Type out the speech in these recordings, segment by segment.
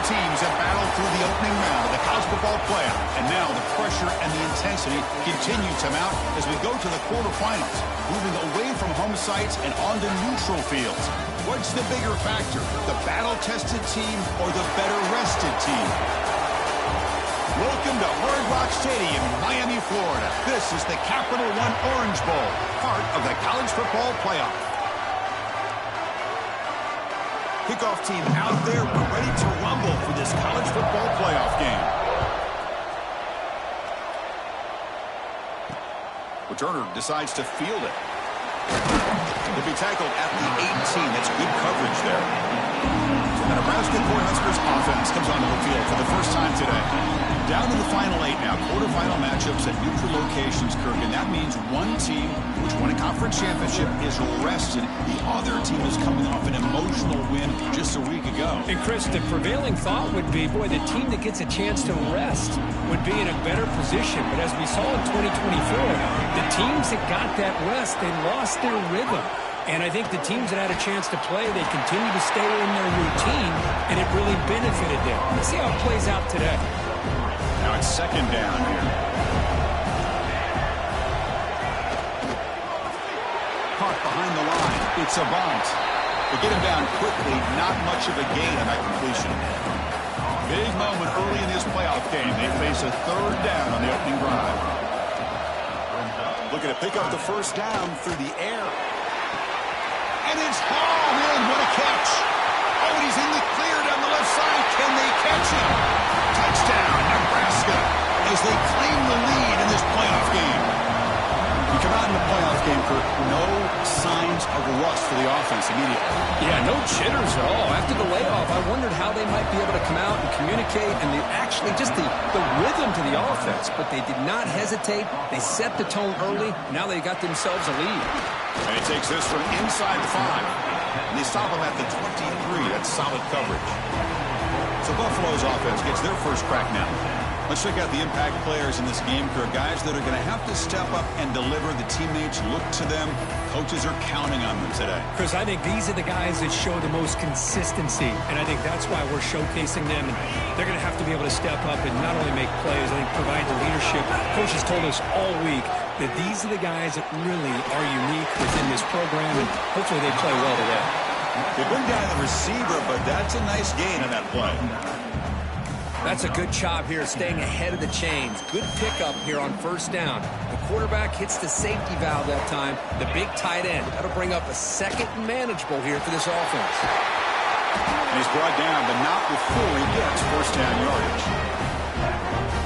teams have battled through the opening round of the college football playoff, and now the pressure and the intensity continue to mount as we go to the quarterfinals, moving away from home sites and onto neutral fields. What's the bigger factor, the battle-tested team or the better-rested team? Welcome to Hard Rock Stadium in Miami, Florida. This is the Capital One Orange Bowl, part of the college football playoff. Kickoff team out there, we're ready to rumble for this college football playoff game. Returner decides to field it. He'll be tackled at the 18. That's good coverage there. So the Nebraska Cornhuskers offense comes onto the field for the first time today. Down to the final 8 now. Quarterfinal matchups at neutral locations, Kirk, and that means one team which won a conference championship is rested. The other team is coming off an emotional win just a week ago. And Chris, the prevailing thought would be, boy, the team that gets a chance to rest would be in a better position. But as we saw in 2024, the teams that got that rest, they lost their rhythm. And I think the teams that had a chance to play, they continue to stay in their routine, and it really benefited them. Let's see how it plays out today. Now it's second down here. Caught behind the line. It's a bunt. They get him down quickly. Not much of a gain on that completion. Big moment early in this playoff game. They face a third down on the opening drive. Looking to pick up the first down through the air. And it's hauled in. What a catch. Oh, and he's in the clear down the left side. Can they catch him? Touchdown, Nebraska, as they claim the lead in this playoff game. You come out in the playoff game, Kirk, no signs of rust for the offense immediately. Yeah, no jitters at all. After the layoff, I wondered how they might be able to come out and communicate and actually just the rhythm to the offense. But they did not hesitate. They set the tone early. Now they got themselves a lead. And he takes this from inside the 5. And they stop him at the 23. That's solid coverage. So Buffalo's offense gets their first crack now. Let's check out the impact players in this game, Kirk. Guys that are going to have to step up and deliver. The teammates look to them. Coaches are counting on them today. Chris, I think these are the guys that show the most consistency, and I think that's why we're showcasing them. And they're going to have to be able to step up and not only make plays, I think provide the leadership. Coaches told us all week that these are the guys that really are unique within this program, and hopefully they play well today. They bring down the receiver, but that's a nice gain on that play. That's a good job here, staying ahead of the chains. Good pickup here on first down. The quarterback hits the safety valve that time. The big tight end. That'll bring up a second and manageable here for this offense. And he's brought down, but not before he gets first down yardage.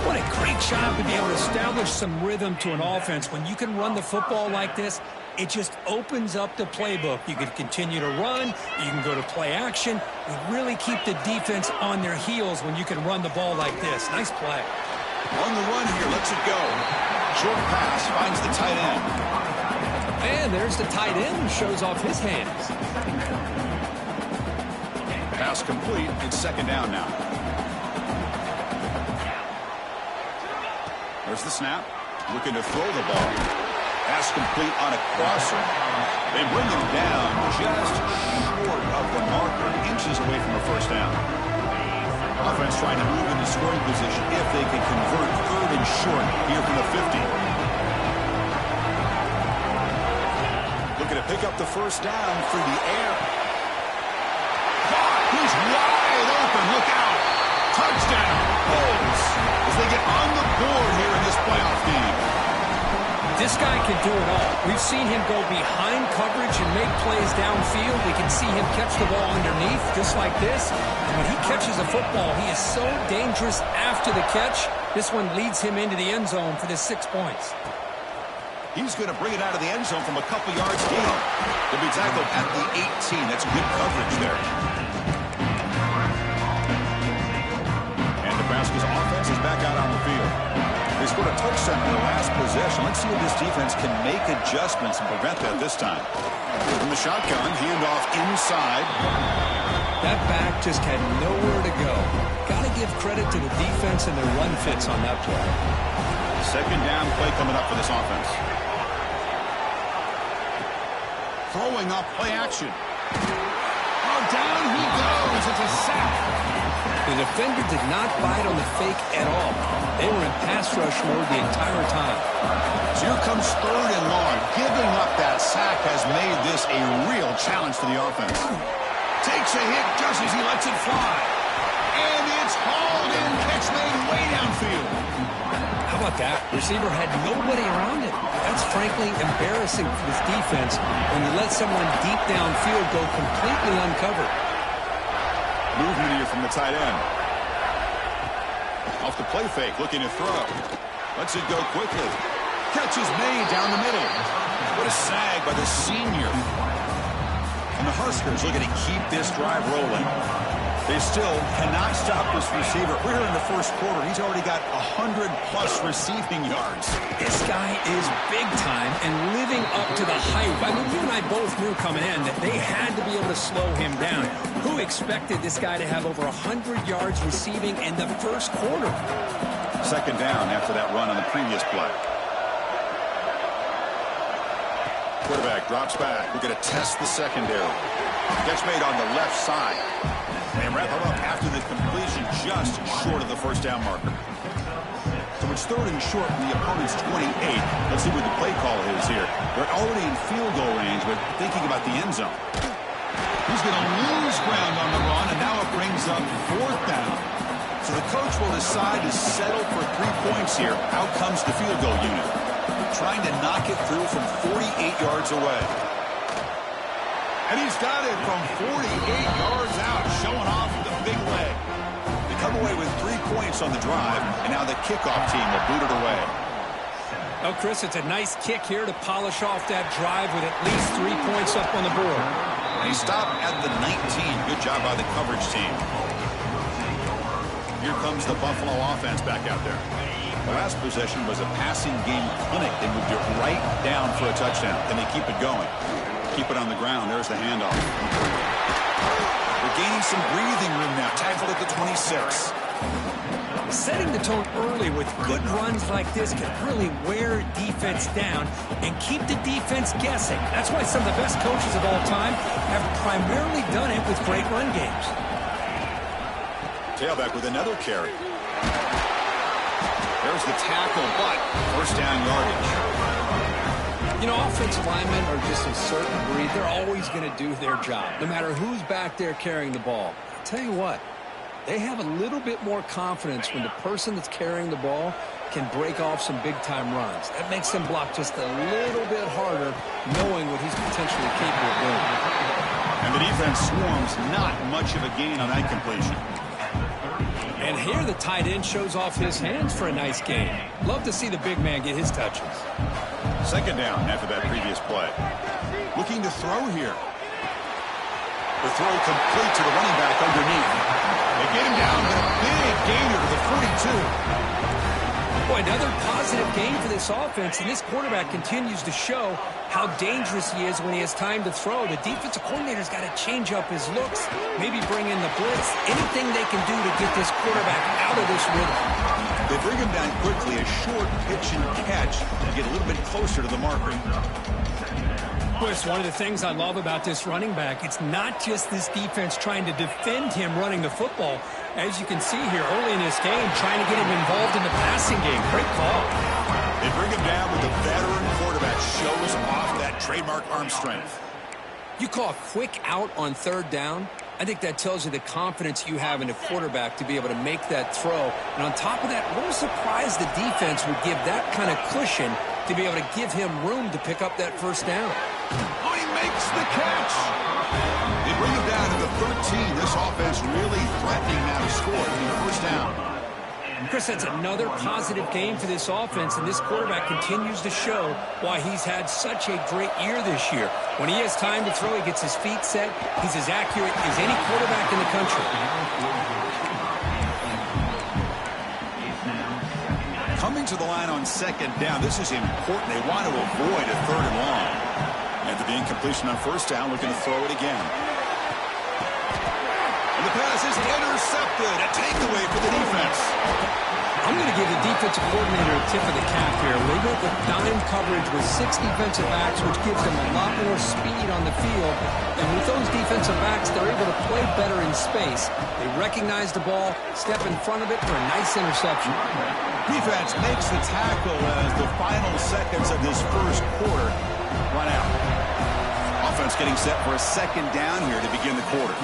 What a great job to be able to establish some rhythm to an offense. When you can run the football like this, it just opens up the playbook. You can continue to run. You can go to play action. You really keep the defense on their heels when you can run the ball like this. Nice play. On the run here, lets it go. Short pass, finds the tight end. And there's the tight end who shows off his hands. Pass complete. It's second down now. There's the snap. Looking to throw the ball. Pass complete on a crosser. They bring him down just short of the marker, inches away from a first down. Offense trying to move into scoring position if they can convert third and short here from the 50. Looking to pick up the first down through the air. Caught! He's wide open. Look out. Touchdown. Bulls as they get on the board here in this playoff game. This guy can do it all. We've seen him go behind coverage and make plays downfield. We can see him catch the ball underneath just like this. And when he catches a football, he is so dangerous after the catch. This one leads him into the end zone for the 6 points. He's going to bring it out of the end zone from a couple yards deep. He'll be tackled at the 18. That's good coverage there. And Nebraska's offense is back out on the field. They scored a touchdown in their last possession. Let's see if this defense can make adjustments and prevent that this time. From the shotgun, handoff inside. That back just had nowhere to go. Got to give credit to the defense and their run fits on that play. Second down play coming up for this offense. Throwing up play action. Oh, down he goes. It's a sack. The defender did not bite on the fake at all. They were in pass rush mode the entire time. So here comes 3rd and long. Giving up that sack has made this a real challenge for the offense. Takes a hit just as he lets it fly. And it's hauled in. Catch made way downfield. How about that? Receiver had nobody around him. That's frankly embarrassing for this defense when you let someone deep downfield go completely uncovered. Movement here from the tight end. Off the play fake, looking to throw. Lets it go quickly. Catch is made down the middle. What a sag by the senior. And the Huskers looking to keep this drive rolling. They still cannot stop this receiver. We're here in the first quarter. He's already got 100-plus receiving yards. This guy is big time and living up to the hype. I mean, you and I both knew coming in that they had to be able to slow him down. Who expected this guy to have over 100 yards receiving in the first quarter? 2nd down after that run on the previous play. Quarterback drops back. We're going to test the secondary. Catch made on the left side. They wrap him up after the completion just short of the first down marker. So it's 3rd and short from the opponent's 28. Let's see what the play call is here. They're already in field goal range, but thinking about the end zone. He's going to lose ground on the run, and now it brings up 4th down. So the coach will decide to settle for 3 points here. Out comes the field goal unit, trying to knock it through from 48 yards away. And he's got it from 48 yards out, showing off the big leg. They come away with 3 points on the drive, and now the kickoff team will boot it away. Oh, Chris, it's a nice kick here to polish off that drive with at least 3 points up on the board. And he stopped at the 19. Good job by the coverage team. Here comes the Buffalo offense back out there. The last possession was a passing game clinic. They moved it right down for a touchdown. Then they keep it going. Keep it on the ground. There's the handoff. They're gaining some breathing room now. Tackled at the 26. Setting the tone early with good runs like this can really wear defense down and keep the defense guessing. That's why some of the best coaches of all time have primarily done it with great run games. Tailback with another carry. There's the tackle, but first down yardage. You know, offensive linemen are just a certain breed. They're always going to do their job, no matter who's back there carrying the ball. I'll tell you what, they have a little bit more confidence when the person that's carrying the ball can break off some big-time runs. That makes them block just a little bit harder, knowing what he's potentially capable of doing. And the defense swarms, not much of a gain on that completion. And here the tight end shows off his hands for a nice game. Love to see the big man get his touches. 2nd down after that previous play. Looking to throw here. The throw complete to the running back underneath. They get him down, but a big gainer to the 42. Boy, another positive game for this offense, and this quarterback continues to show how dangerous he is when he has time to throw. The defensive coordinator's got to change up his looks, maybe bring in the blitz, anything they can do to get this quarterback out of this rhythm. They bring him down quickly, a short pitch and catch to get a little bit closer to the marker. Chris, one of the things I love about this running back, it's not just this defense trying to defend him running the football. As you can see here early in this game, trying to get him involved in the passing game. Great call. They bring him down with a veteran quarterback. Shows off that trademark arm strength. You call a quick out on 3rd down. I think that tells you the confidence you have in the quarterback to be able to make that throw. And on top of that, a little surprised the defense would give that kind of cushion to be able to give him room to pick up that first down. Oh, he makes the catch. They bring him down to the 13. This offense really threatening now to score in the first down. Chris, that's another positive game for this offense, and this quarterback continues to show why he's had such a great year this year. When he has time to throw, he gets his feet set. He's as accurate as any quarterback in the country. Coming to the line on 2nd down, this is important. They want to avoid a 3rd and long. After the incompletion on 1st down, looking to throw it again. And the pass is intercepted. A takeaway for the defense. I'm going to give the defensive coordinator a tip of the cap here. They went with dime coverage with 6 defensive backs, which gives them a lot more speed on the field. And with those defensive backs, they're able to play better in space. They recognize the ball, step in front of it for a nice interception. Defense makes the tackle as the final seconds of this first quarter run out. Offense getting set for a second down here to begin the quarter.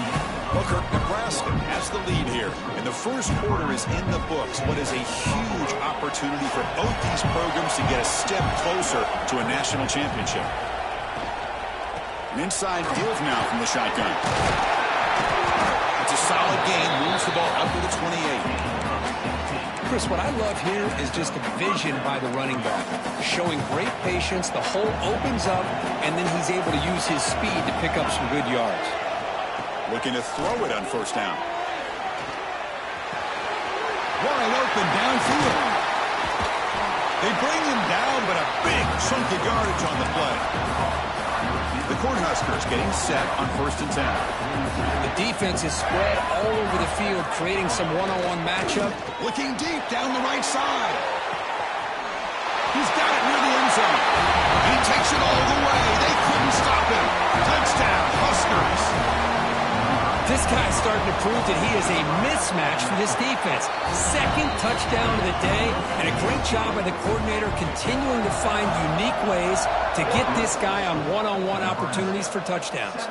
Booker, Nebraska has the lead here. And the first quarter is in the books. What is a huge opportunity for both these programs to get a step closer to a national championship. An inside field now from the shotgun. It's a solid gain. Moves the ball up to the 28. Chris, what I love here is just the vision by the running back. Showing great patience, the hole opens up, and then he's able to use his speed to pick up some good yards. Looking to throw it on first down. Wide open downfield. They bring him down, but a big chunk of yardage on the play. The Cornhuskers getting set on 1st and 10. The defense is spread all over the field, creating some one-on-one matchup. Looking deep down the right side. He's got it near the end zone. He takes it all the way. They couldn't stop him. Touchdown, Huskers. This guy's starting to prove that he is a mismatch for this defense. Second touchdown of the day, and a great job by the coordinator continuing to find unique ways to get this guy on one-on-one opportunities for touchdowns.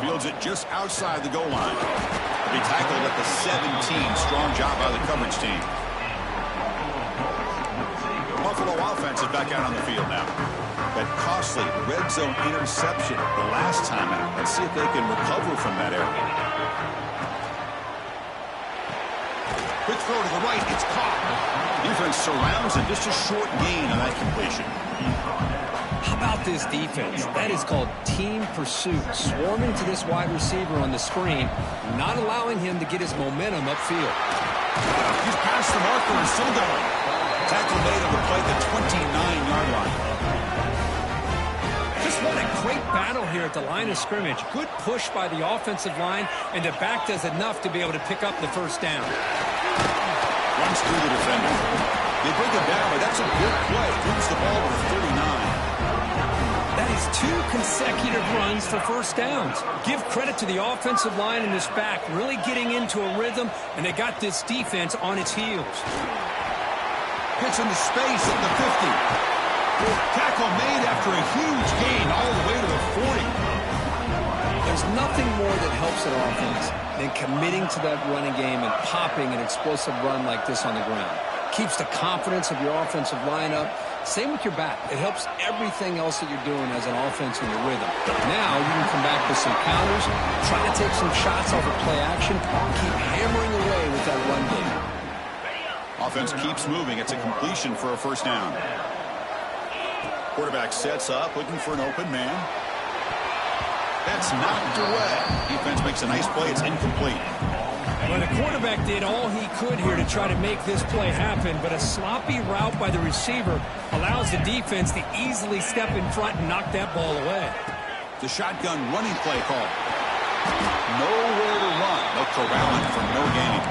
Fields it just outside the goal line. He tackled at the 17. Strong job by the coverage team. Buffalo offense is back out on the field now. That costly red zone interception the last time out. Let's see if they can recover from that error. Quick throw to the right. It's caught. Defense surrounds him. Just a short gain on that completion. How about this defense? That is called team pursuit. Swarming to this wide receiver on the screen, not allowing him to get his momentum upfield. He's past the marker and still going. Tackle made on the play at the 29-yard line. What a great battle here at the line of scrimmage. Good push by the offensive line, and the back does enough to be able to pick up the first down. Runs through the defender. They bring him down, but that's a good play. Moves the ball to the 39. That is 2 consecutive runs for first downs. Give credit to the offensive line and this back really getting into a rhythm, and they got this defense on its heels. Gets into space at the 50. Tackle made after a huge gain all the way to the 40. There's nothing more that helps an offense than committing to that running game and popping an explosive run like this on the ground. Keeps the confidence of your offensive lineup. Same with your back. It helps everything else that you're doing as an offense in your rhythm. Now you can come back with some counters, try to take some shots off of play action, keep hammering away with that run game. Offense keeps moving. It's a completion for a first down. Quarterback sets up, looking for an open man. That's knocked away. Defense makes a nice play. It's incomplete. Well, the quarterback did all he could here to try to make this play happen, but a sloppy route by the receiver allows the defense to easily step in front and knock that ball away. The shotgun running play call. Nowhere to run. No corralling for no gain.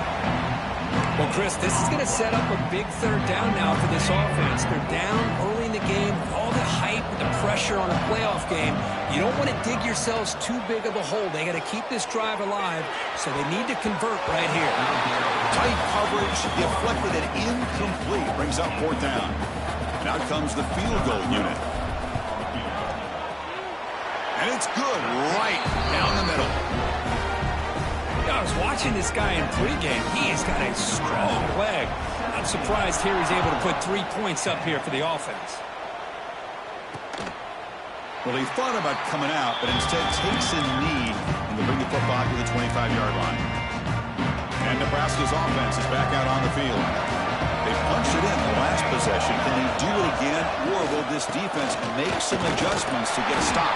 Well, Chris, this is going to set up a big third down now for this offense. They're down early in the game. All the hype and the pressure on a playoff game. You don't want to dig yourselves too big of a hole. They got to keep this drive alive, so they need to convert right here. Tight coverage, deflected and incomplete. Brings up 4th down. And out comes the field goal unit. And it's good right down the middle. I was watching this guy in pregame. He has got a strong leg. Not surprised here he's able to put 3 points up here for the offense. Well, he thought about coming out, but instead takes a knee and will bring the football to the 25-yard line. And Nebraska's offense is back out on the field. They punched it in the last possession. Can they do it again, or will this defense make some adjustments to get a stop?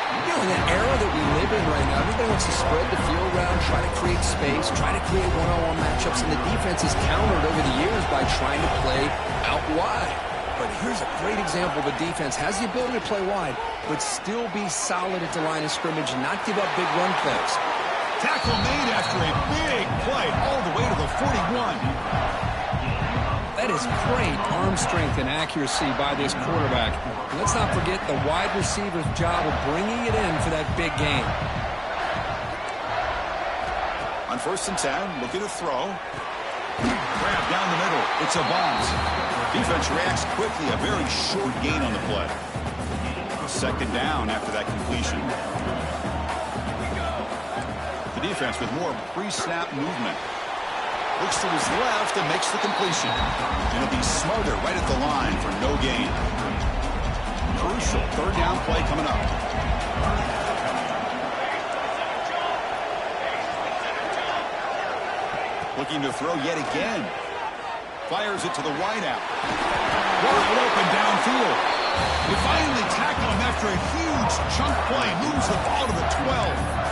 You know, in that era that we live in right now, everybody wants to spread the field around, try to create space, try to create one-on-one matchups, and the defense is countered over the years by trying to play out wide. But here's a great example. The defense has the ability to play wide, but still be solid at the line of scrimmage and not give up big run plays. Tackle made after a big play all the way to the 41. That is great arm strength and accuracy by this quarterback. And let's not forget the wide receiver's job of bringing it in for that big game. On 1st and 10, looking to throw. Grab down the middle. It's a bomb. Defense reacts quickly. A very short gain on the play. 2nd down after that completion. The defense with more pre-snap movement. Looks to his left and makes the completion. And it'll be Smothers right at the line for no gain. Crucial 3rd down play coming up. Looking to throw yet again. Fires it to the wideout. Wide open downfield. They finally tackle him after a huge chunk play. Moves the ball to the 12.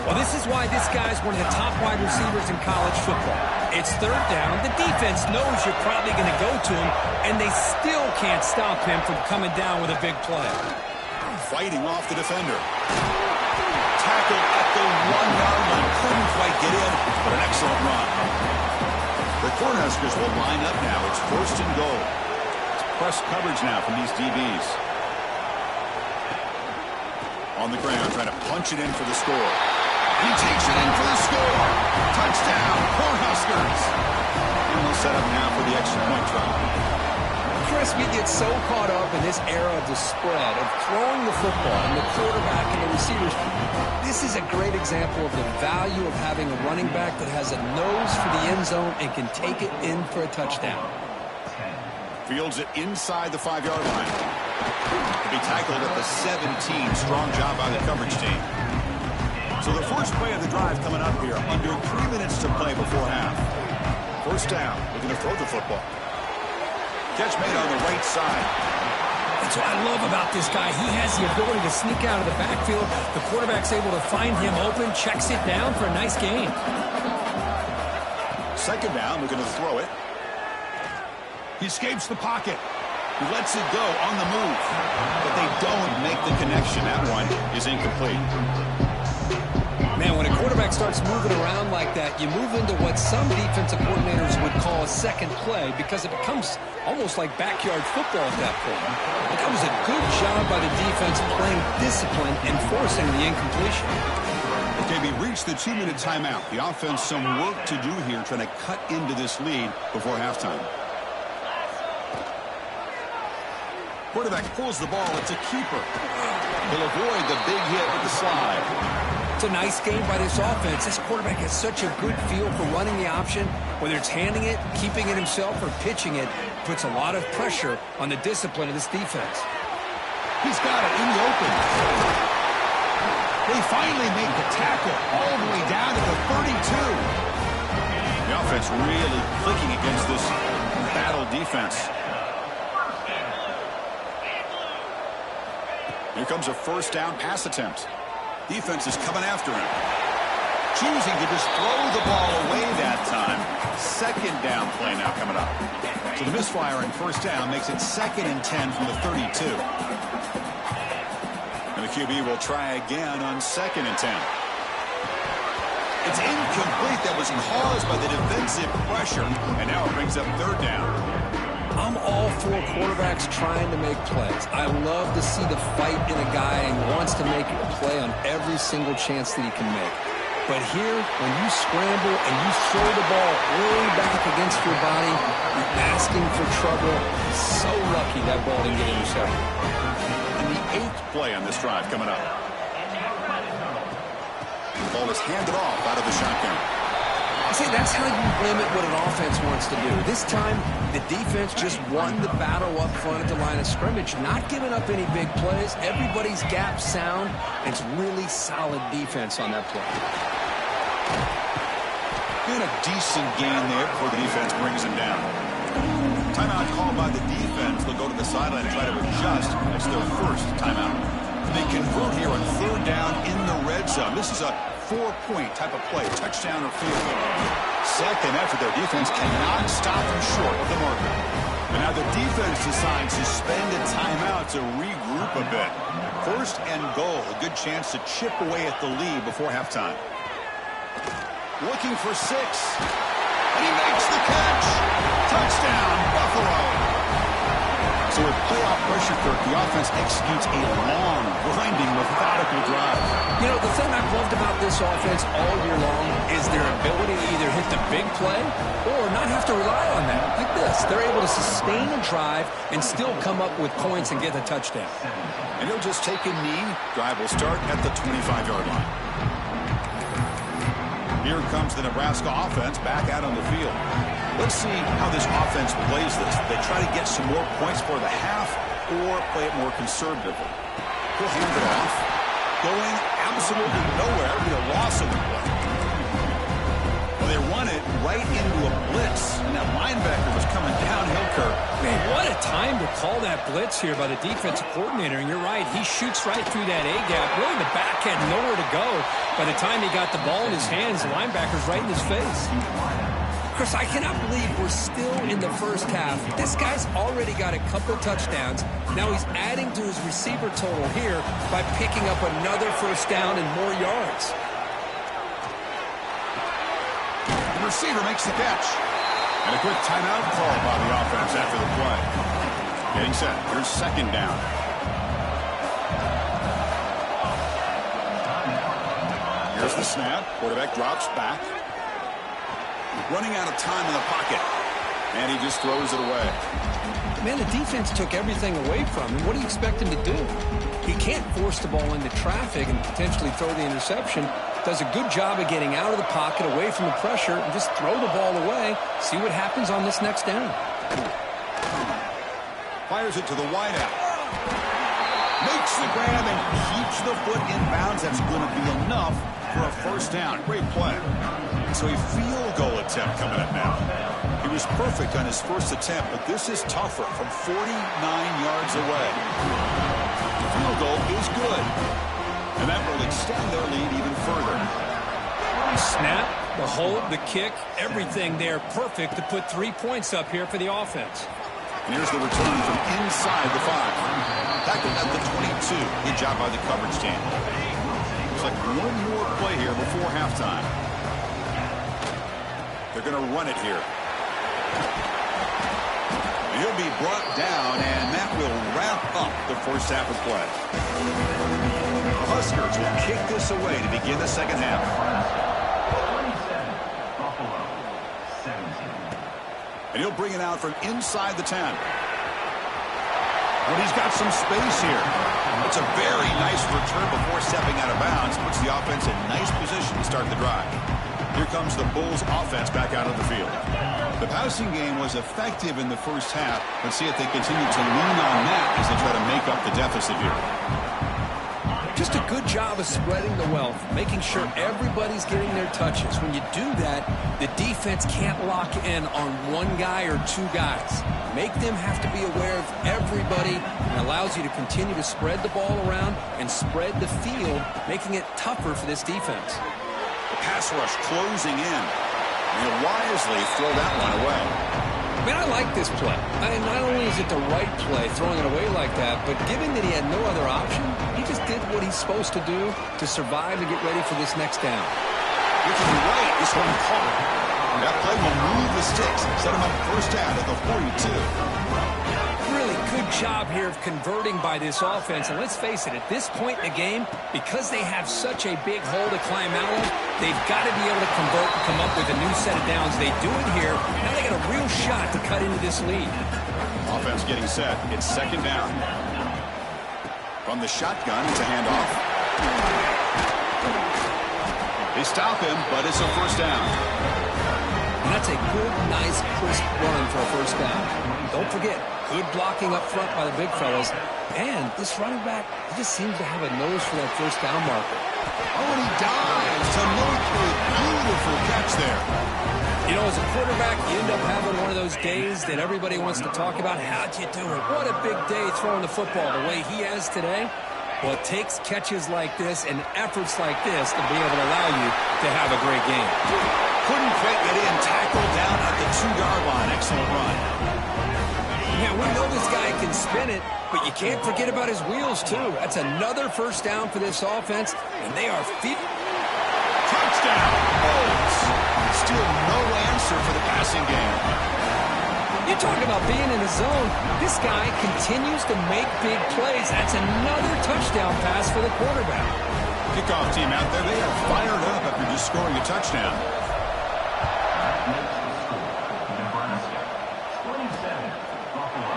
Well, this is why this guy's one of the top wide receivers in college football. It's 3rd down. The defense knows you're probably going to go to him, and they still can't stop him from coming down with a big play. Fighting off the defender. Tackled at the 1-yard line. Couldn't quite get in, but an excellent run. The Cornhuskers will line up now. It's 1st and goal. It's press coverage now from these DBs. On the ground, trying to punch it in for the score. He takes it in for the score. Touchdown, Cornhuskers. And they'll set up now for the extra point try. Chris, we get so caught up in this era of the spread, of throwing the football, and the quarterback and the receivers. This is a great example of the value of having a running back that has a nose for the end zone and can take it in for a touchdown. Fields it inside the 5-yard line. To be tackled at the 17. Strong job by the coverage team. So the first play of the drive coming up here. Under 3 minutes to play before half. 1st down. Looking to throw the football. Catch made on the right side. That's what I love about this guy. He has the ability to sneak out of the backfield. The quarterback's able to find him open, checks it down for a nice gain. 2nd down. We're going to throw it. He escapes the pocket. He lets it go on the move. But they don't make the connection. That one is incomplete. Man, when a quarterback starts moving around like that, you move into what some defensive coordinators would call a second play because it becomes almost like backyard football at that point. But that was a good job by the defense playing discipline and forcing the incompletion. Okay, we reached the 2-minute timeout. The offense some work to do here trying to cut into this lead before halftime. Quarterback pulls the ball. It's a keeper. He'll avoid the big hit with the slide. It's a nice game by this offense. This quarterback has such a good feel for running the option. Whether it's handing it, keeping it himself, or pitching it, puts a lot of pressure on the discipline of this defense. He's got it in the open. They finally make the tackle all the way down to the 32. The offense really clicking against this battle defense. Here comes a 1st down pass attempt. Defense is coming after him. Choosing to just throw the ball away that time. 2nd down play now coming up. So the misfire in 1st down makes it 2nd and 10 from the 32. And the QB will try again on 2nd and 10. It's incomplete. That was caused by the defensive pressure. And now it brings up 3rd down. I'm all for quarterbacks trying to make plays. I love to see the fight in a guy and wants to make a play on every single chance that he can make. But here, when you scramble and you throw the ball way back against your body, you're asking for trouble. So lucky that ball didn't get intercepted. And the 8th play on this drive coming up. The ball is handed off out of the shotgun. See, that's how you limit what an offense wants to do. This time, the defense just won the battle up front at the line of scrimmage, not giving up any big plays. Everybody's gap sound. It's really solid defense on that play. And a decent gain there before the defense brings him down. Timeout called by the defense. They'll go to the sideline and try to adjust. It's their 1st timeout. They convert here on 3rd down in the red zone. This is a 4-point type of play, touchdown or field goal. 2nd effort, their defense cannot stop them short of the marker. And now the defense decides to spend a timeout to regroup a bit. 1st and goal, a good chance to chip away at the lead before halftime. Looking for 6. And he makes the catch. Touchdown. the offense executes a long, winding, methodical drive. You know, the thing I've loved about this offense all year long is their ability to either hit the big play or not have to rely on that. Like this, they're able to sustain a drive and still come up with points and get a touchdown. And he'll just take a knee. Drive will start at the 25-yard line. Here comes the Nebraska offense back out on the field. Let's see how this offense plays this. They try to get some more points for the half or play it more conservatively. He'll hand it off. Going absolutely nowhere. Be a loss of the play. Well, they run it right into a blitz. And that linebacker was coming downhill, Kirk. Man, what a time to call that blitz here by the defensive coordinator. And you're right, he shoots right through that A-gap. Really, the back had nowhere to go. By the time he got the ball in his hands, the linebacker's right in his face. Chris, I cannot believe we're still in the first half. This guy's already got a couple touchdowns. Now he's adding to his receiver total here by picking up another first down and more yards. The receiver makes the catch. And a quick timeout call by the offense after the play. Getting set. Here's second down. Here's the snap. Quarterback drops back. Running out of time in the pocket. And he just throws it away. Man, the defense took everything away from him. What do you expect him to do? He can't force the ball into traffic and potentially throw the interception. Does a good job of getting out of the pocket, away from the pressure, and just throw the ball away. See what happens on this next down. Fires it to the wideout. Makes the grab and keeps the foot in bounds. That's going to be enough for a first down. Great play. So a field goal attempt coming up now. He was perfect on his first attempt, but this is tougher from 49 yards away. The field goal is good. And that will extend their lead even further. Snap, the hold, the kick, everything there perfect to put 3 points up here for the offense. And here's the return from inside the 5. Tackled at the 22. Good job by the coverage team. Looks like one more play here before halftime. They're going to run it here. He'll be brought down, and that will wrap up the first half of play. The Huskers will kick this away to begin the second half. And he'll bring it out from inside the 10. Well, he's got some space here. It's a very nice return before stepping out of bounds. Puts the offense in nice position to start the drive. Here comes the Bulls offense back out of the field. The passing game was effective in the first half. Let's see if they continue to lean on that as they try to make up the deficit here. Just a good job of spreading the wealth, making sure everybody's getting their touches. When you do that, the defense can't lock in on one guy or two guys. Make them have to be aware of everybody, and allows you to continue to spread the ball around and spread the field, making it tougher for this defense. The pass rush closing in. And he'll wisely throw that one away. Man, I like this play. Not only is it the right play, throwing it away like that, but given that he had no other option, he just did what he's supposed to do to survive and get ready for this next down. Looking right, this one caught. That play will move the sticks, set him up first down at the 42. Really good job here of converting by this offense. And let's face it, at this point in the game, because they have such a big hole to climb out of, they've got to be able to convert and come up with a new set of downs. They do it here. Now they got a real shot to cut into this lead. Offense getting set. It's second down. From the shotgun, it's a handoff. They stop him, but it's a first down. And that's a good, nice, crisp run for a first down. Don't forget, good blocking up front by the big fellas. And this running back, he just seems to have a nose for that first down marker. Oh, and he dives to make a beautiful catch there. You know, as a quarterback, you end up having one of those days that everybody wants to talk about. How'd you do it? What a big day throwing the football the way he has today. Well, it takes catches like this and efforts like this to be able to allow you to have a great game. Couldn't quite get in. Tackled down at the 2-yard line. Excellent run. Yeah, we know this guy can spin it, but you can't forget about his wheels, too. That's another first down for this offense, and they are Touchdown! Bulls. Still no answer for the passing game. You talk about being in the zone. This guy continues to make big plays. That's another touchdown pass for the quarterback. Kickoff team out there, they are fired up after just scoring a touchdown.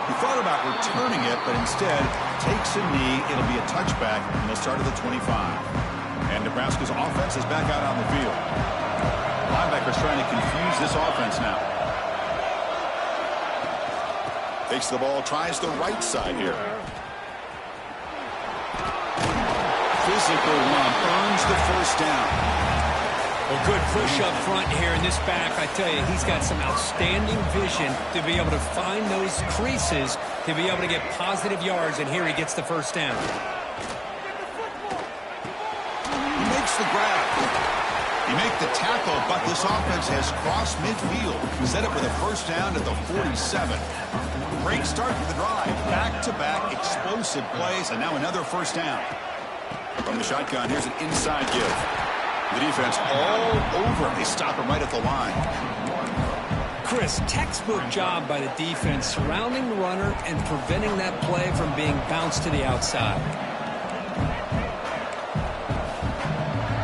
He thought about returning it, but instead takes a knee. It'll be a touchback, and they'll start at the 25. And Nebraska's offense is back out on the field. Linebackers trying to confuse this offense now. Takes the ball, tries the right side here. Physical run, earns the first down. Well, good push up front here in this back. I tell you, he's got some outstanding vision to be able to find those creases, to be able to get positive yards, and here he gets the first down. He makes the grab. He makes the tackle, but this offense has crossed midfield. Set up with a first down at the 47. Great start to the drive. Back-to-back explosive plays, and now another first down. From the shotgun, here's an inside give. The defense all over him. They stop him right at the line. Chris, textbook job by the defense surrounding the runner and preventing that play from being bounced to the outside.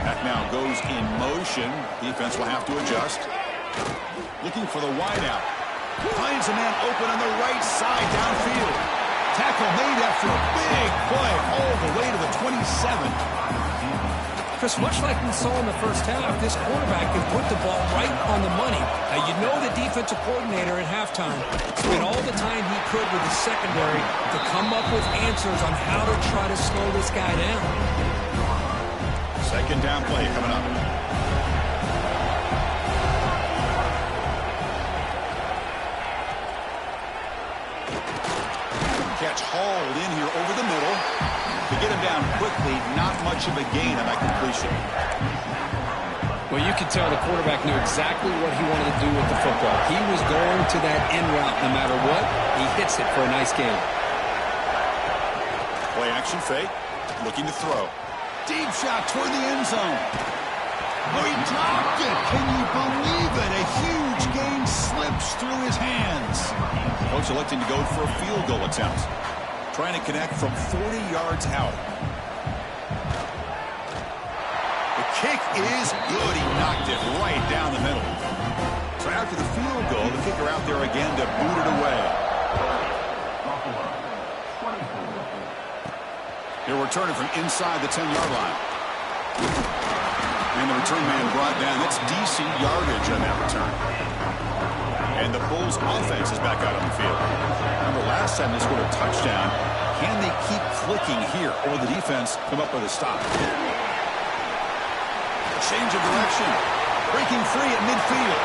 Back now goes in motion. Defense will have to adjust. Looking for the wideout. Finds a man open on the right side downfield. Tackle made after a big play all the way to the 27. Chris, much like we saw in the first half, this quarterback can put the ball right on the money. Now, you know the defensive coordinator at halftime spent all the time he could with the secondary to come up with answers on how to try to slow this guy down. Second down play coming up. Catch hauled in here over the middle. To get him down quickly, not much of a gain on that completion. Well, you could tell the quarterback knew exactly what he wanted to do with the football. He was going to that end route no matter what. He hits it for a nice gain. Play action fake. Looking to throw. Deep shot toward the end zone. Oh, he dropped it. Can you believe it? A huge gain slips through his hands. Coach electing to go for a field goal attempt. Trying to connect from 40 yards out. The kick is good. He knocked it right down the middle. So after the field goal, the kicker out there again to boot it away. He'll return it from inside the 10-yard line. And the return man brought down. That's decent yardage on that return. And the Bulls offense is back out on the field. Remember last time they scored a touchdown. Can they keep clicking here, or will the defense come up with a stop? Change of direction. Breaking free at midfield.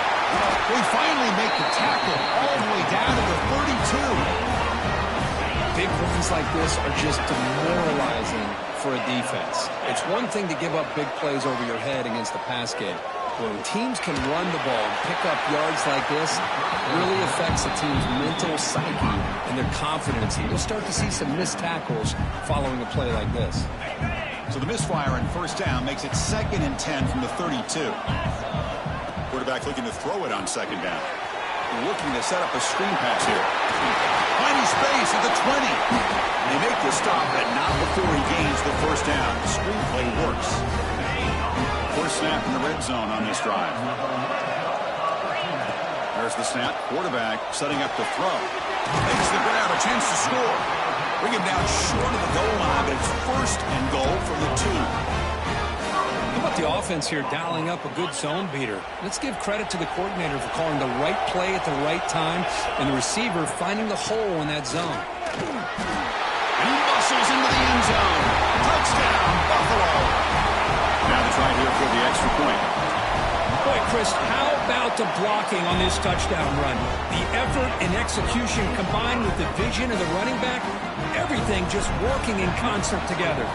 They finally make the tackle all the way down to the 32. Big runs like this are just demoralizing for a defense. It's one thing to give up big plays over your head against the pass game. When teams can run the ball and pick up yards like this, it really affects the team's mental psyche and their confidence. You'll start to see some missed tackles following a play like this. So the misfire in first down makes it 2nd and 10 from the 32. Quarterback looking to throw it on second down. Looking to set up a screen pass here. Finding space at the 20. They make the stop, but not before he gains the first down. The screenplay works. First snap in the red zone on this drive. There's the snap. Quarterback setting up to throw. Makes the grab, a chance to score. Bring him down short of the goal line, but it's first and goal from the 2. How about the offense here dialing up a good zone beater? Let's give credit to the coordinator for calling the right play at the right time and the receiver finding the hole in that zone. And he muscles into the end zone. Touchdown, Buffalo. Now to try here for the extra point. Boy, Chris, how about the blocking on this touchdown run? The effort and execution combined with the vision of the running back, everything just working in concert together.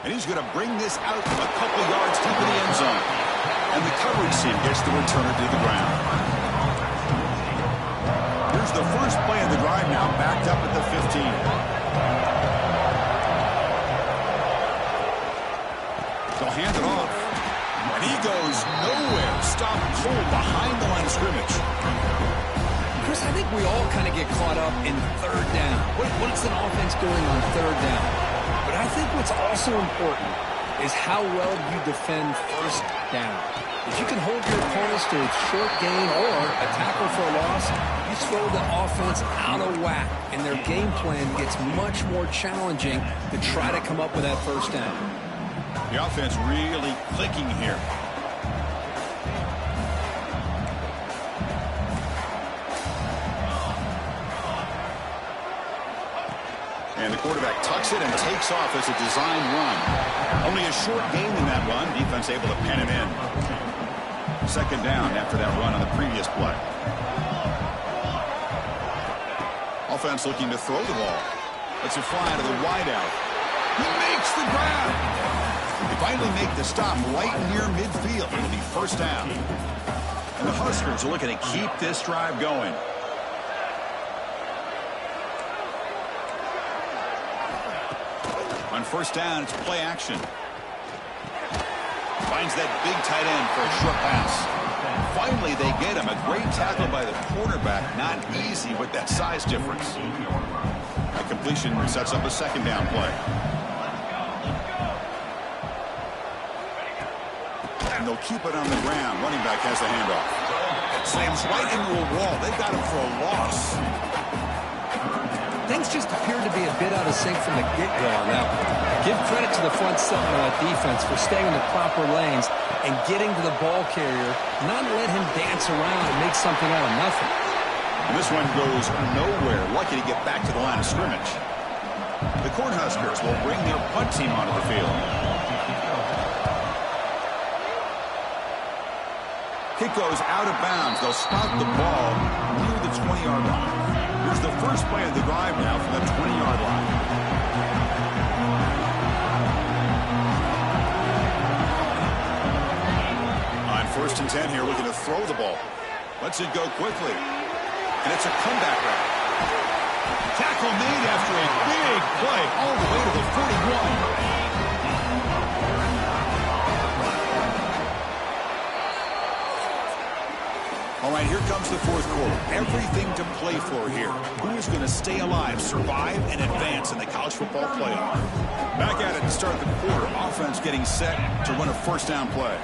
And he's going to bring this out a couple yards deep in the end zone. And the coverage team gets the returner to the ground. Here's the first play of the drive now, backed up at the 15. They'll hand it off. And he goes nowhere. Stop cold behind the line of scrimmage. Chris, I think we all kind of get caught up in third down. What's an offense doing on third down? But I think what's also important is how well you defend first down. If you can hold your opponents to a short gain or a tackle for a loss, you throw the offense out of whack, and their game plan gets much more challenging to try to come up with that first down. The offense really clicking here. And the quarterback tucks it and takes off as a design run. Only a short gain in that run. Defense able to pen him in. Second down after that run on the previous play. Offense looking to throw the ball. Lets it fly to the wideout. He makes the grab. They finally make the stop right near midfield. It'll be first down. And the Huskers are looking to keep this drive going. On first down, it's play action. Finds that big tight end for a short pass. Finally, they get him. A great tackle by the quarterback. Not easy with that size difference. A completion sets up a second down play. And they'll keep it on the ground. Running back has the handoff. Slams right into a wall. They got him for a loss. Things just appear to be a bit out of sync from the get-go on that one. Give credit to the front seven of that defense for staying in the proper lanes and getting to the ball carrier, not let him dance around and make something out of nothing. And this one goes nowhere. Lucky to get back to the line of scrimmage. The Cornhuskers will bring their punt team onto the field. Kick goes out of bounds. They'll spot the ball near the 20-yard line. Here's the first play of the drive now from the 20-yard line. On first and 10 here, looking to throw the ball. Lets it go quickly. And it's a comeback route. Tackle made after a big play all the way to the 41. All right, here comes the fourth quarter. Everything to play for here. Who is going to stay alive, survive, and advance in the college football playoff? Back at it to start the quarter. Offense getting set to run a first down play.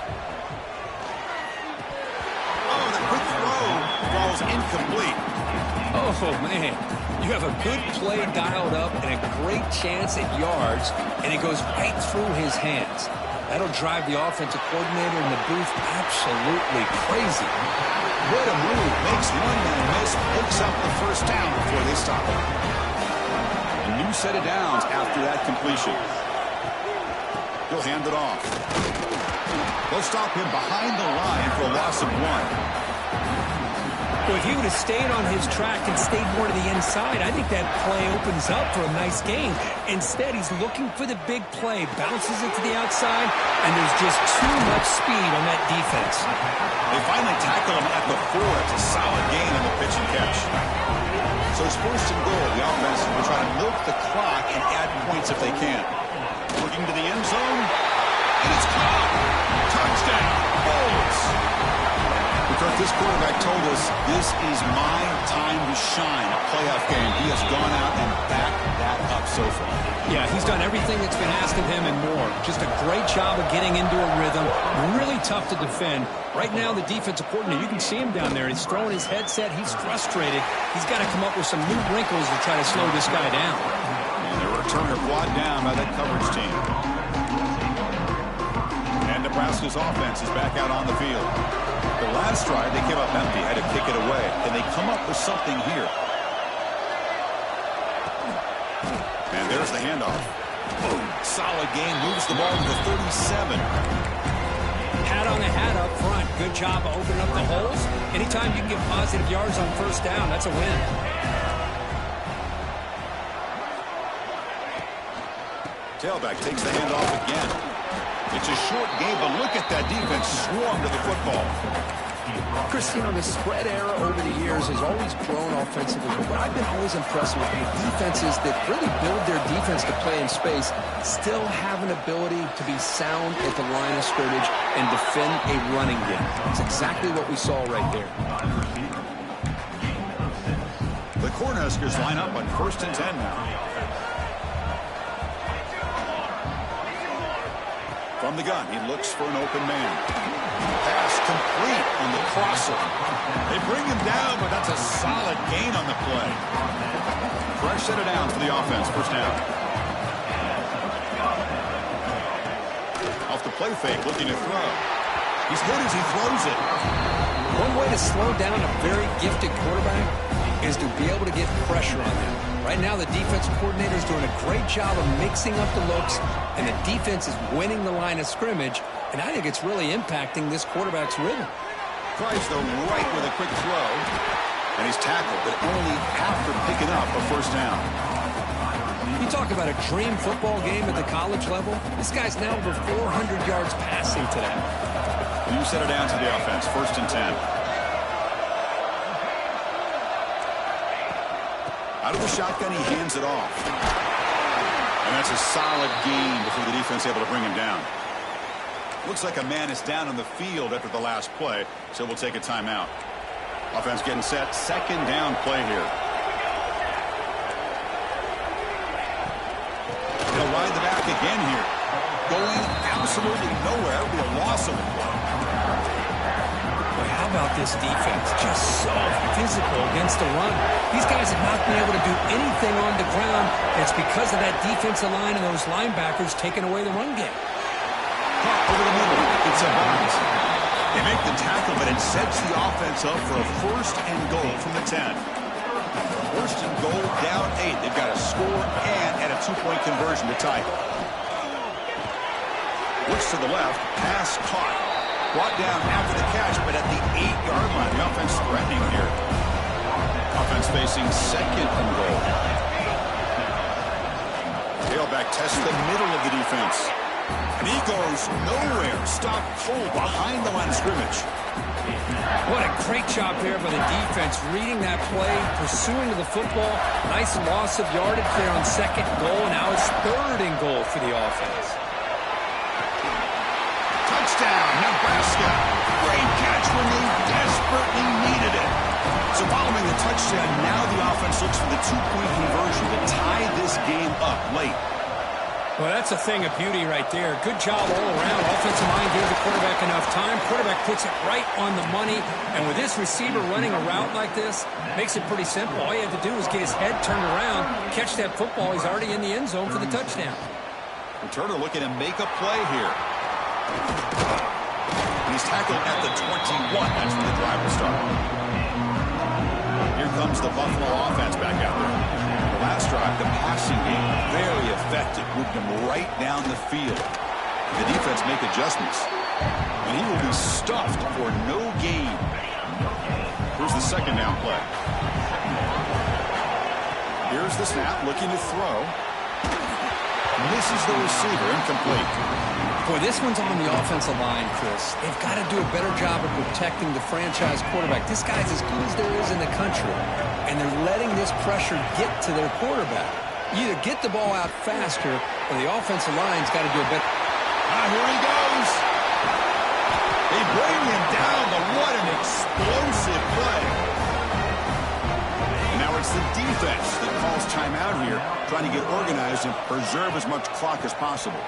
Oh, the quick throw falls incomplete. Oh, man. You have a good play dialed up and a great chance at yards, and it goes right through his hands. That'll drive the offensive coordinator in the booth absolutely crazy. What a move. Makes one man miss. Picks up the first down before they stop it. A new set of downs after that completion. He'll hand it off. They'll stop him behind the line for a loss of one. Well, if he would have stayed on his track and stayed more to the inside, I think that play opens up for a nice gain. Instead, he's looking for the big play, bounces it to the outside, and there's just too much speed on that defense. They finally tackle him at the 4. It's a solid gain on the pitch and catch. So it's first and goal. The offense will try to milk the clock and add points if they can. Looking to the end zone, and it's caught. Touchdown, Bulls. Because this quarterback told us this is my time to shine, a playoff game. He has gone out and backed that up so far. Yeah, he's done everything that's been asked of him and more. Just a great job of getting into a rhythm. Really tough to defend. Right now, the defensive coordinator, you can see him down there. He's throwing his headset. He's frustrated. He's got to come up with some new wrinkles to try to slow this guy down. And the returner brought down by that coverage team. And Nebraska's offense is back out on the field. The last drive, they came up empty, had to kick it away. Can they come up with something here? And there's the handoff. Boom. Solid gain, moves the ball to the 37. Hat on the hat up front. Good job of opening up the holes. Anytime you can get positive yards on first down, that's a win. Tailback takes the handoff again. It's a short game, but look at that defense swarm to the football. Chris, you know, the spread era over the years has always grown offensively, but what I've been always impressed with defenses that really build their defense to play in space still have an ability to be sound at the line of scrimmage and defend a running game. That's exactly what we saw right there. The Cornhuskers line up on 1st and 10 now. From the gun, he looks for an open man. Pass complete on the crosser. They bring him down, but that's a solid gain on the play. Fresh set of downs for the offense, 1st down. Off the play fake, looking to throw. He's hit as he throws it. One way to slow down a very gifted quarterback is to be able to get pressure on them. Right now, the defensive coordinator is doing a great job of mixing up the looks, and the defense is winning the line of scrimmage, and I think it's really impacting this quarterback's rhythm. Tries the right with a quick throw, and he's tackled, but only after picking up a 1st down. You talk about a dream football game at the college level. This guy's now over 400 yards passing today. New set of downs to the offense, 1st and 10. Out of the shotgun, he hands it off. And that's a solid gain before the defense able to bring him down. Looks like a man is down on the field after the last play, so we'll take a timeout. Offense getting set. 2nd down play here. He'll ride the back again here. Going absolutely nowhere. That would be a loss of the play. Boy, how about this defense? Just so physical against the run. These guys have not been able to do anything on the ground. It's because of that defensive line and those linebackers taking away the run game. Caught over the middle. It's a bounce. They make the tackle, but it sets the offense up for a 1st and goal from the 10. 1st and goal, down 8. They've got to score and add a 2-point conversion to tie. Looks to the left. Pass caught. Brought down after the catch, but at the 8-yard line. The offense threatening here. Offense facing 2nd and goal. Tailback tests the middle of the defense. And he goes nowhere. Stopped cold behind the line of scrimmage. What a great job there by the defense, reading that play, pursuing to the football. Nice loss of yardage there on 2nd goal. Now it's 3rd and goal for the offense. Touchdown, Nebraska. Great catch when they desperately needed it. So following the touchdown, now the offense looks for the 2-point conversion to tie this game up late. Well, that's a thing of beauty right there. Good job all around. Offensive line gave the quarterback enough time. Quarterback puts it right on the money. And with this receiver running a route like this, makes it pretty simple. All you have to do is get his head turned around, catch that football. He's already in the end zone for the touchdown. Returner looking to make a play here. And he's tackled at the 21. That's where the drive will start. Here comes the Buffalo offense back out there. The last drive, the passing game, very effective. Moved him right down the field. The defense make adjustments. And he will be stuffed for no gain. Here's the 2nd down play. Here's the snap, looking to throw. Misses the receiver, incomplete. Boy, this one's on the offensive line, Chris. They've got to do a better job of protecting the franchise quarterback. This guy's as good as there is in the country, and they're letting this pressure get to their quarterback. You either get the ball out faster, or the offensive line's got to do a better. Here he goes. They bring him down, but what an explosive play. And now it's the defense that calls timeout here, trying to get organized and preserve as much clock as possible.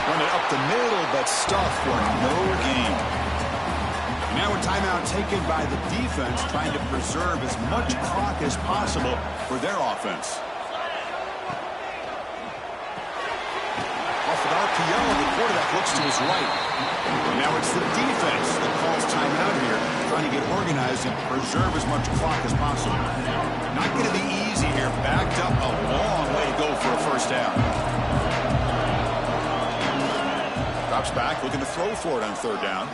Run it up the middle, but stuffed for no gain. Now a timeout taken by the defense, trying to preserve as much clock as possible for their offense. Off an RPO, the quarterback looks to his right. And now it's the defense that calls timeout here, trying to get organized and preserve as much clock as possible. Not going to be easy here. Backed up a long way to go for a 1st down. Drops back, looking to throw for it on 3rd down.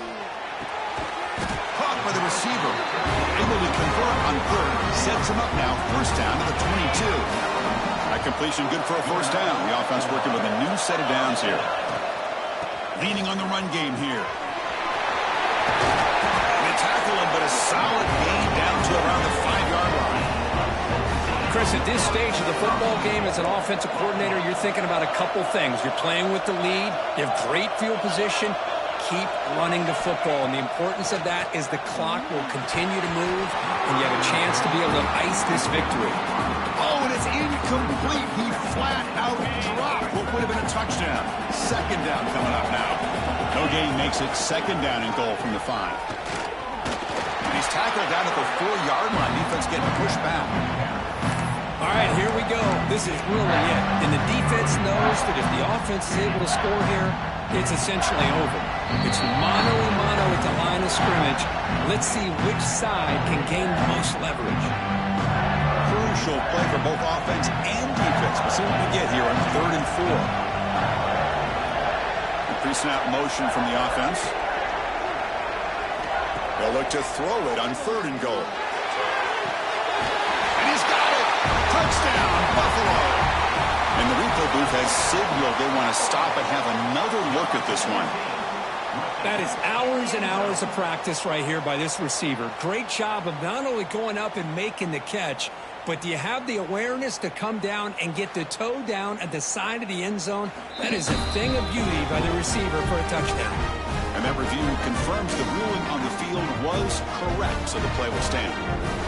Caught by the receiver. Able to convert on 3rd. Sets him up now. 1st down to the 22. That completion good for a 1st down. The offense working with a new set of downs here. Leaning on the run game here. Chris, at this stage of the football game, as an offensive coordinator, you're thinking about a couple things. You're playing with the lead. You have great field position. Keep running the football. And the importance of that is the clock will continue to move, and you have a chance to be able to ice this victory. Oh, and it's incomplete. He flat out dropped what would have been a touchdown. Second down coming up now. No gain makes it second down and goal from the 5. And he's tackled down at the 4-yard line. Defense getting pushed back. All right, here we go. This is really it. And the defense knows that if the offense is able to score here, it's essentially over. It's mano-a-mano at the line of scrimmage. Let's see which side can gain the most leverage. Crucial play for both offense and defense. We'll see what we get here on 3rd and 4. The pre-snap motion from the offense. They'll look to throw it on 3rd and goal. And he's got it! Touchdown, Buffalo! And the replay booth has signaled they want to stop and have another look at this one. That is hours and hours of practice right here by this receiver. Great job of not only going up and making the catch, but do you have the awareness to come down and get the toe down at the side of the end zone? That is a thing of beauty by the receiver for a touchdown. And that review confirms the ruling on the field was correct, so the play will stand.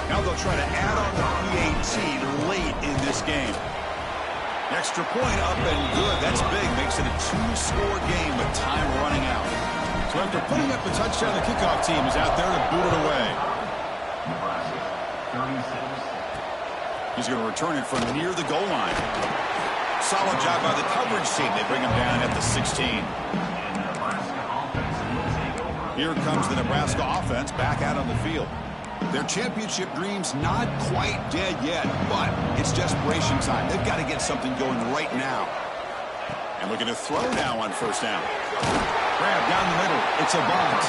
Now they'll try to add on the PAT late in this game. Extra point up and good. That's big. Makes it a 2-score game with time running out. So after putting up a touchdown, the kickoff team is out there to boot it away. He's going to return it from near the goal line. Solid job by the coverage team. They bring him down at the 16. Here comes the Nebraska offense back out on the field. Their championship dreams not quite dead yet, but it's desperation time. They've got to get something going right now. And looking to throw now on 1st down. Grab down the middle. It's a bunt.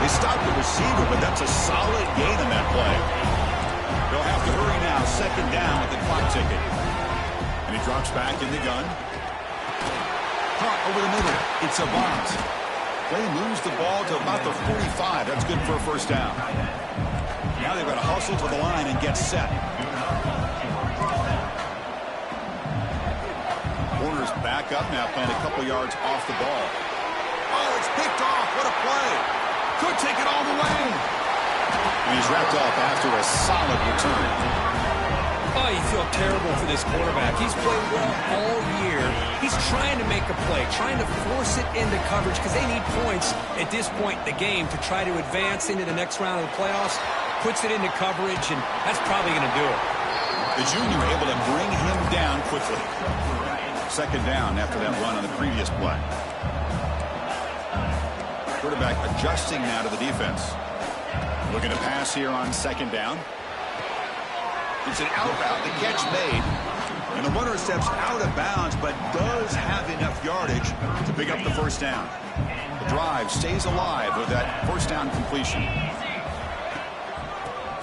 They stopped the receiver, but that's a solid gain in that play. They'll have to hurry now. 2nd down with the clock ticking. And he drops back in the gun. Caught over the middle. It's a bunt. They moves the ball to about the 45. That's good for a 1st down. Now they've got to hustle to the line and get set. Corner's back up now, playing a couple yards off the ball. Oh, it's picked off. What a play. Could take it all the way. And he's wrapped up after a solid return. Oh, you feel terrible for this quarterback. He's played well all year. He's trying to make a play, trying to force it into coverage because they need points at this point in the game to try to advance into the next round of the playoffs. Puts it into coverage, and that's probably going to do it. The junior able to bring him down quickly. 2nd down after that run on the previous play. Quarterback adjusting now to the defense. Looking to pass here on 2nd down. It's an outbound. The catch made. And the runner steps out of bounds, but does have enough yardage to pick up the 1st down. The drive stays alive with that 1st down completion.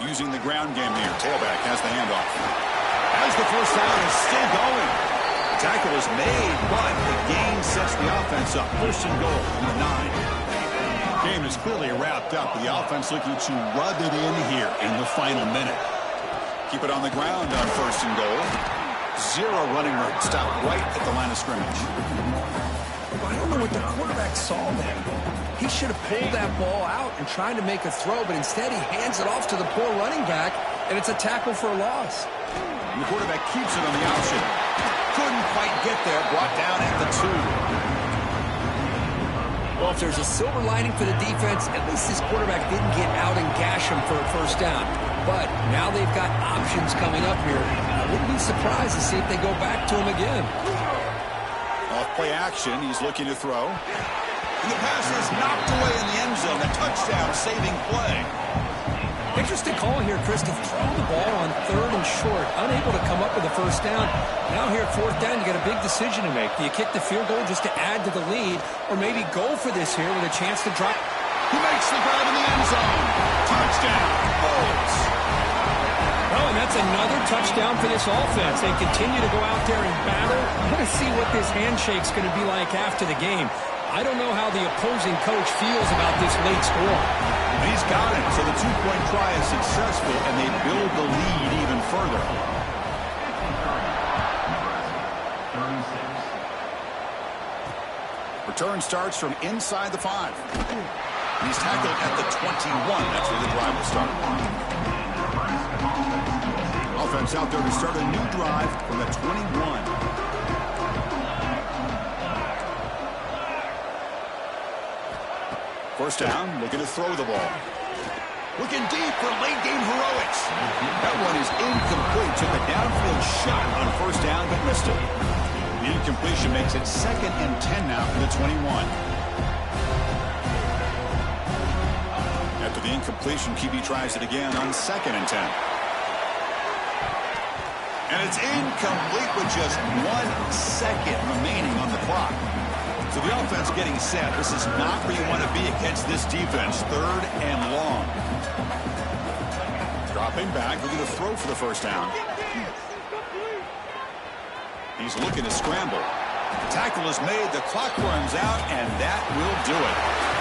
Using the ground game here. Tailback has the handoff. As the 1st down is still going. Tackle is made, but the gain sets the offense up. 1st and goal from the 9. Game is clearly wrapped up. The offense looking to rub it in here in the final minute. Keep it on the ground on 1st and goal. 0 running room. Stop right at the line of scrimmage. I don't know what the quarterback saw there. He should have pulled that ball out and tried to make a throw, but instead he hands it off to the poor running back, and it's a tackle for a loss. And the quarterback keeps it on the option. Couldn't quite get there. Brought down at the 2. Well, if there's a silver lining for the defense, at least this quarterback didn't get out and gash him for a 1st down. But now they've got options coming up here. I wouldn't be surprised to see if they go back to him again. Off play action. He's looking to throw. And the pass is knocked away in the end zone. A touchdown-saving play. Interesting call here, Chris, to throw the ball on 3rd and short. Unable to come up with a 1st down. Now here at 4th down, you got a big decision to make. Do you kick the field goal just to add to the lead, or maybe go for this here with a chance to drop? He makes the grab in the end zone. Touchdown. Bulls. Well, and that's another touchdown for this offense. They continue to go out there and battle. I want to see what this handshake's going to be like after the game. I don't know how the opposing coach feels about this late score. And he's got it. So the 2-point try is successful, and they build the lead even further. Return starts from inside the 5. He's tackled at the 21. That's where the drive will start. Offense out there to start a new drive from the 21. First down, looking to throw the ball. Looking deep for late-game heroics. That one is incomplete. Took a downfield shot on first down, but missed it. The incompletion makes it 2nd and 10 now for the 21. After the incompletion, QB tries it again on 2nd and 10. And it's incomplete with just 1 second remaining on the clock. So the offense getting set. This is not where you want to be against this defense. 3rd and long. Dropping back, looking to throw for the first down. He's looking to scramble. The tackle is made, the clock runs out, and that will do it.